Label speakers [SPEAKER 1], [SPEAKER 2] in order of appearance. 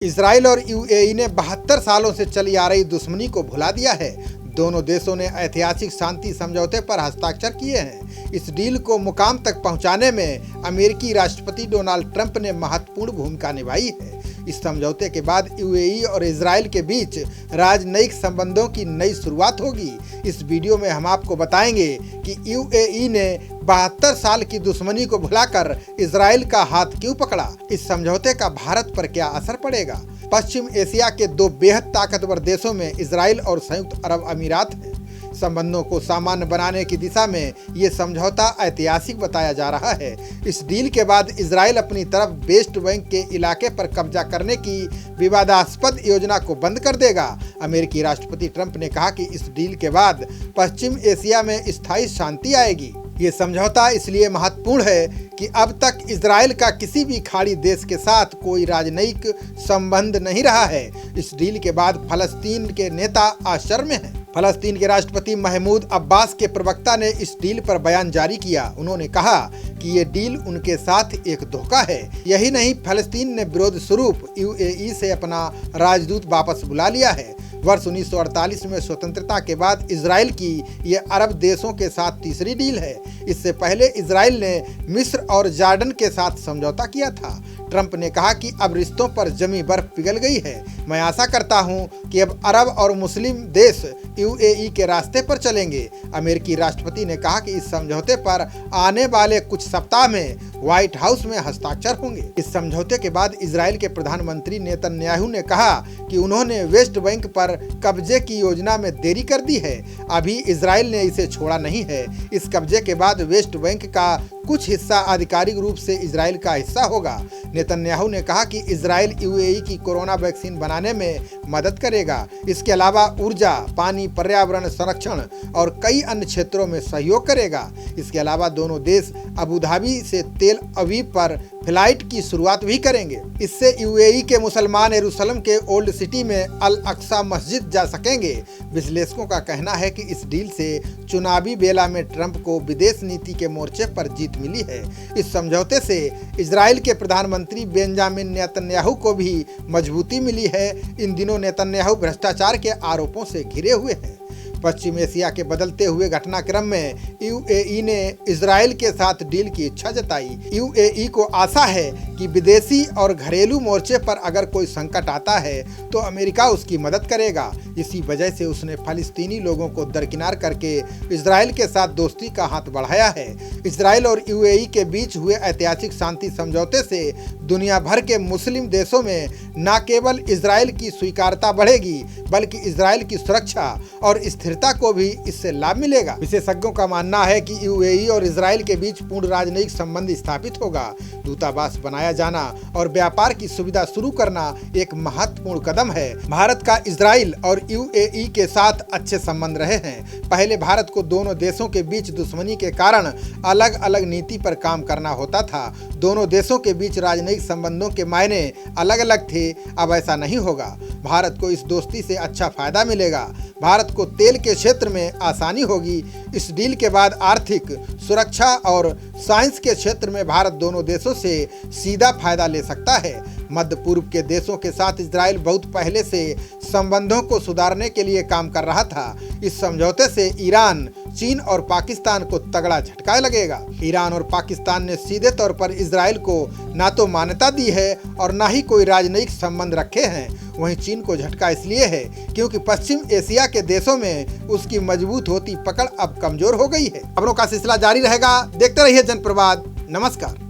[SPEAKER 1] Israel और UAE ने 72 सालों से चली आ रही दुश्मनी को भुला दिया है। दोनों देशों ने ऐतिहासिक शांति समझौते पर हस्ताक्षर किए हैं। इस डील को मुकाम तक पहुंचाने में अमेरिकी राष्ट्रपति डोनाल्ड ट्रंप ने महत्वपूर्ण भूमिका निभाई है। इस समझौते के बाद यूएई और इजराइल के बीच राजनयिक संबंधों की नई शुरुआत होगी। इस वीडियो में हम आपको बताएंगे कि यूएई ने 72 साल की दुश्मनी को भुलाकर इजराइल का हाथ क्यों पकड़ा। इस समझौते का भारत पर क्या असर पड़ेगा। पश्चिम एशिया के दो बेहद ताकतवर देशों में इजराइल और संयुक्त अरब अमीरात हैं। संबंधों को सामान्य बनाने की दिशा में ये समझौता ऐतिहासिक बताया जा रहा है। इस डील के बाद इजराइल अपनी तरफ वेस्ट बैंक के इलाके पर कब्जा करने की विवादास्पद योजना को बंद कर देगा। अमेरिकी राष्ट्रपति ट्रंप ने कहा कि इस डील के बाद पश्चिम एशिया में स्थायी शांति आएगी। ये समझौता इसलिए महत्वपूर्ण है कि अब तक इजराइल का किसी भी खाड़ी देश के साथ कोई राजनयिक संबंध नहीं रहा है। इस डील के बाद फलस्तीन के नेता आश्चर्य में हैं। फलस्तीन के राष्ट्रपति महमूद अब्बास के प्रवक्ता ने इस डील पर बयान जारी किया। उन्होंने कहा कि ये डील उनके साथ एक धोखा है। यही नहीं, फलस्तीन ने विरोध स्वरूप यूएई से अपना राजदूत वापस बुला लिया है। वर्ष 1948 में स्वतंत्रता के बाद इजराइल की ये अरब देशों के साथ तीसरी डील है। इससे पहले इजराइल ने मिस्र और जॉर्डन के साथ समझौता किया था। ट्रंप ने कहा कि अब रिश्तों पर जमी बर्फ पिघल गई है। मैं आशा करता हूं कि अब अरब और मुस्लिम देश यूएई के रास्ते पर चलेंगे। अमेरिकी राष्ट्रपति ने कहा कि इस समझौते पर आने वाले कुछ सप्ताह में व्हाइट हाउस में हस्ताक्षर होंगे। इस समझौते के बाद इजराइल के प्रधानमंत्री नेतन्याहू ने कहा कि उन्होंने वेस्ट बैंक पर कब्जे की योजना में देरी कर दी है। अभी इजराइल ने इसे छोड़ा नहीं है। इस कब्जे के बाद वेस्ट बैंक का कुछ हिस्सा आधिकारिक रूप से इजराइल का हिस्सा होगा। नेतन्याहू ने कहा कि इजराइल यूएई की कोरोना वैक्सीन बनाने में मदद करेगा। इसके अलावा ऊर्जा, पानी, पर्यावरण संरक्षण और कई अन्य क्षेत्रों में सहयोग करेगा। इसके अलावा दोनों देश अबू धाबी से तेल अवीव पर फ्लाइट की शुरुआत भी करेंगे। इससे यूएई के मुसलमान यरूशलेम के ओल्ड सिटी में अल अक्सा मस्जिद जा सकेंगे। विश्लेषकों का कहना है कि इस डील से चुनावी बेला में ट्रंप को विदेश नीति के मोर्चे पर जीत मिली है। इस समझौते से इजराइल के प्रधानमंत्री बेंजामिन नेतन्याहू को भी मजबूती मिली है। इन दिनों नेतन्याहू भ्रष्टाचार के आरोपों से घिरे हुए हैं। पश्चिम एशिया के बदलते हुए घटनाक्रम में यूएई ने इजराइल के साथ डील की इच्छा जताई। यूएई को आशा है कि विदेशी और घरेलू मोर्चे पर अगर कोई संकट आता है तो अमेरिका उसकी मदद करेगा। इसी वजह से उसने फलस्तीनी लोगों को दरकिनार करके इजराइल के साथ दोस्ती का हाथ बढ़ाया है। इजराइल और यूएई के बीच हुए ऐतिहासिक शांति समझौते से दुनिया भर के मुस्लिम देशों में न केवल इजराइल की स्वीकार्यता बढ़ेगी बल्कि इजराइल की सुरक्षा और स्थिरता को भी इससे लाभ मिलेगा। विशेषज्ञों का मानना है कि यूएई और इजराइल के बीच पूर्ण राजनयिक संबंध स्थापित होगा। दूतावास बनाया जाना और व्यापार की सुविधा शुरू करना एक महत्वपूर्ण कदम है। भारत का इजराइल और यूएई के साथ अच्छे संबंध रहे हैं। पहले भारत को दोनों देशों के बीच दुश्मनी के कारण अलग अलग नीति पर काम करना होता था। दोनों देशों के बीच राजनयिक संबंधों के मायने अलग अलग थे। अब ऐसा नहीं होगा। भारत को इस दोस्ती से अच्छा फायदा मिलेगा। भारत को तेल के क्षेत्र में आसानी होगी। इस डील के बाद आर्थिक, सुरक्षा और साइंस के क्षेत्र में भारत दोनों देशों से सीधा फायदा ले सकता है। मध्य पूर्व के देशों के साथ इजराइल बहुत पहले से संबंधों को सुधारने के लिए काम कर रहा था। इस समझौते से ईरान, चीन और पाकिस्तान को तगड़ा झटका लगेगा। ईरान और पाकिस्तान ने सीधे तौर पर इजराइल को ना तो मान्यता दी है और ना ही कोई राजनयिक संबंध रखे हैं। वहीं चीन को झटका इसलिए है क्योंकि पश्चिम एशिया के देशों में उसकी मजबूत होती पकड़ अब कमजोर हो गई है। खबरों का सिलसिला जारी रहेगा। देखते रहिए जनप्रवाद। नमस्कार।